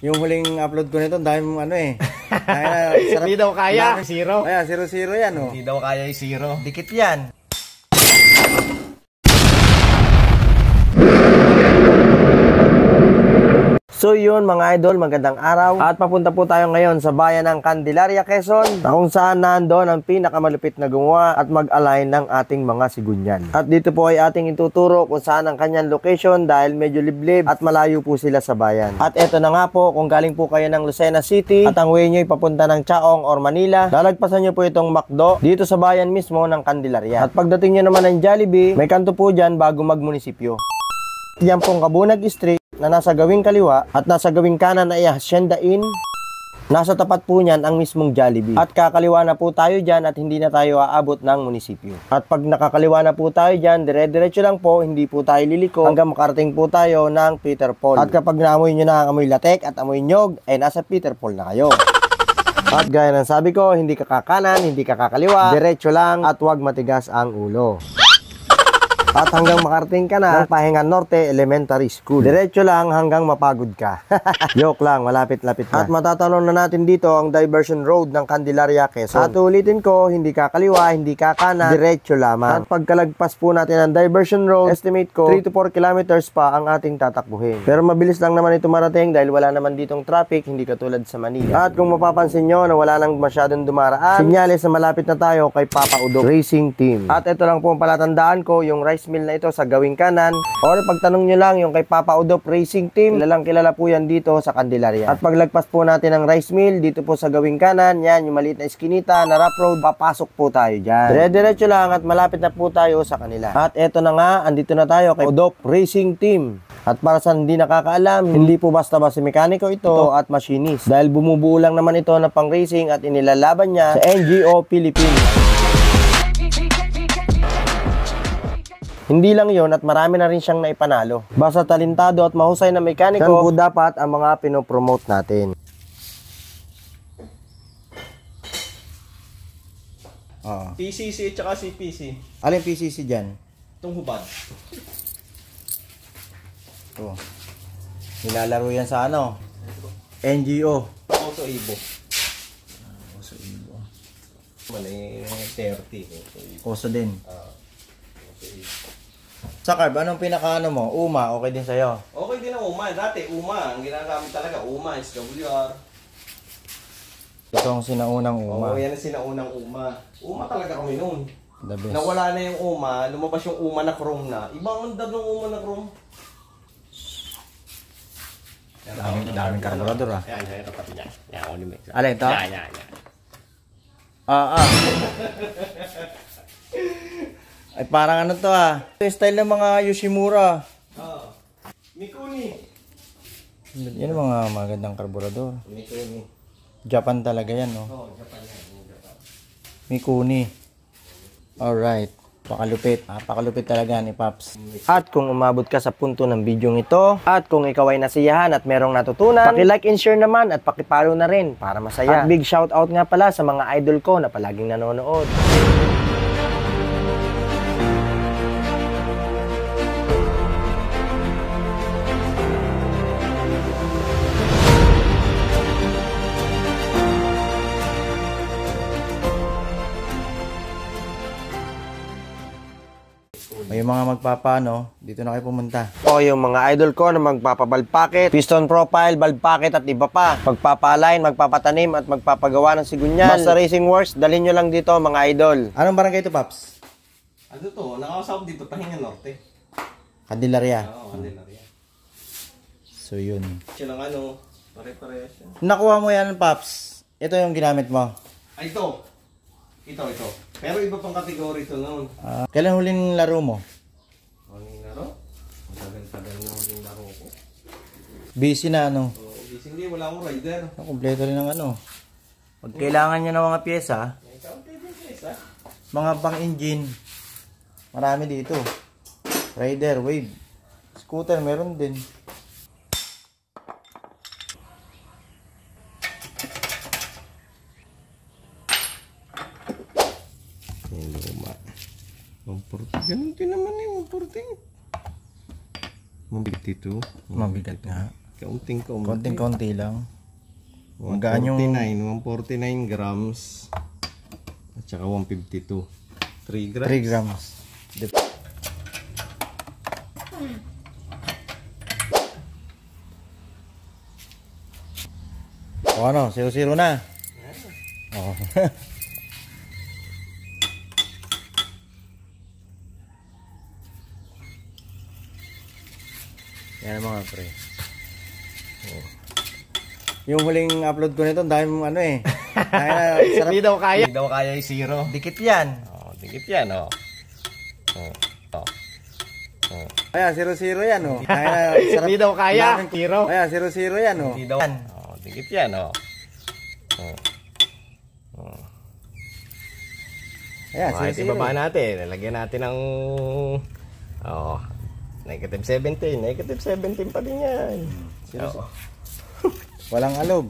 Yung huling upload ko nito, dahil ano eh. Hindi daw kaya. Zero. Kaya 0-0 yan oh. Hindi daw kaya yung zero. Dikit yan. So yun mga idol, magandang araw. At papunta po tayo ngayon sa bayan ng Candelaria, Quezon, na kung saan nandoon ang pinakamalupit na gumawa at mag-align ng ating mga sigunyan. At dito po ay ating ituturo kung saan ang kanyang location dahil medyo liblib at malayo po sila sa bayan. At eto na nga po, kung galing po kayo ng Lucena City at ang way nyo ay papunta ng Chaong or Manila, lalagpasan nyo po itong McDo dito sa bayan mismo ng Candelaria. At pagdating nyo naman ng Jollibee, may kanto po dyan bago magmunisipyo. Yan pong Kabunag Street na nasa gawing kaliwa at nasa gawing kanan ay Hacienda Inn. Nasa tapat po niyan ang mismong Jollibee. At kakaliwa na po tayo dyan at hindi na tayo aabot ng munisipyo. At pag nakakaliwa na po tayo dyan, dire-diretso lang po, hindi po tayo liliko hanggang makarating po tayo ng Peter Paul. At kapag naamoy nyo na ang amoy latek at amoy nyog, ay nasa Peter Paul na kayo. At gaya ng sabi ko, hindi ka kakanan, hindi ka kakaliwa, diretso lang at huwag matigas ang ulo. At hanggang makarating ka na ng Pahingan Norte Elementary School. Diretso lang hanggang mapagod ka. Joke lang, malapit-lapit na. At matatanong na natin dito ang diversion road ng Candelaria, Quezon. At ulitin ko, hindi ka kaliwa, hindi ka kanan, diretso lamang. At pagkalagpas po natin ang diversion road, estimate ko 3 to 4 kilometers pa ang ating tatakbuhin. Pero mabilis lang naman ito marating dahil wala naman ditong traffic, hindi katulad sa Manila. At kung mapapansin nyo na wala nang masyadong dumaraan, sinyales na malapit na tayo kay Papa Udok Racing Team. At ito lang po ang palatandaan ko, yung rice mill na ito sa gawing kanan. O pagtanong nyo lang yung kay Papa Udop Racing Team, kilalang kilala po yan dito sa Candelaria. At paglagpas po natin ng rice mill dito po sa gawing kanan, yan yung maliit na eskinita na rough road, papasok po tayo dyan. Dire-diretso lang at malapit na po tayo sa kanila. At eto na nga, andito na tayo kay Udop Racing Team. At para sa hindi nakakaalam, hindi po basta-basta mekaniko ito at machinist. Dahil bumubuo lang naman ito na pang racing at inilalaban niya sa NGO Philippines. Hindi lang yon at marami na rin siyang naipanalo. Basta talentado at mahusay na mekaniko, yan po dapat ang mga pinopromote natin. PCC at saka CPC. Alin PCC dyan? Itong hubad. Ito. Nilalaro yan sa ano? NGO. Oso Ibo. Oso Ibo. Mali 30. Oso din. Oso Ibo. Sa carb, anong pinakaano mo? Uma, okay din sa'yo? Okay din ang Uma. Dati Uma. Ang ginagamit talaga Uma, SWR. Ito ang sinaunang Uma. Oo, yan ang sinaunang Uma. Uma talaga kami noon. The best. Nawala na yung Uma, lumabas yung Uma na chrome na. Ibang andad ng Uma na chrome. Daming karburador ah. Yan, tapat niya. Yan, ulit. Alin ito? Yan. Ay parang ano to ah. Ito yung style ng mga Yoshimura. Mikuni. Yan ang mga magandang karburador. Mikuni. Japan talaga yan no? Japan yan. Mikuni. Alright. Pakalupit. Pakalupit talaga ni Paps. At kung umabot ka sa punto ng bidyong ito, at kung ikaw ay nasiyahan at merong natutunan, paki-like and share naman at paki-follow na rin para masaya. At big shout out nga pala sa mga idol ko na palaging nanonood. May mga magpapano, dito na kayo pumunta. O yung mga idol ko na magpapabalpaket, piston profile, balpaket at iba pa. Magpapa-align, magpapatanim at magpapagawa ng sigunyan. Basta Racing Works, dalhin nyo lang dito mga idol. Anong barangay ito, Paps? Ano to? Nakakasama dito, Pahingan Norte. Candelaria. Oo, Candelaria. So yun. Siya lang ano, pare-parehas siya. Nakuha mo yan, Paps. Ito yung ginamit mo. Ay, ito. Ito. Pero iba pang kategory ito noon. Kailan huling laro mo? Huling laro? Matagal-tagal na huling laro ko. Busy na ano? Oo, hindi, wala akong rider. Kompleto rin ng ano. Pag kailangan nyo ng mga pyesa, mga pang engine, marami dito. Rider, wave, scooter, meron din. Ganun din naman eh, 140. Mabigat ito. Mabigat nga. Kaunting-kaunti. Konting-konti lang. Magaan yung 149 grams. At saka 152. 3 grams. 3 grams. O ano, 0-0 na. Oh. Yan mga pre. Oh. Yung huling upload ko nito, dahil ano eh. Dahil sarap. Hindi daw kaya. Hindi daw kaya yung zero. Dikit yan. Oh, dikit yan, oh. Oh. Oh. Oh. Ayan, 0-0 yan oh. Dahil sarap. Hindi daw kaya. Zero. Ayan, 0-0 yan oh. Hindi daw. Oh, dikit yan, oh. Oh. Oh. Ayan, Kahit 0-0. ibaba natin, lalagyan natin ng negative 17 pa din yan. Oo. Walang alog.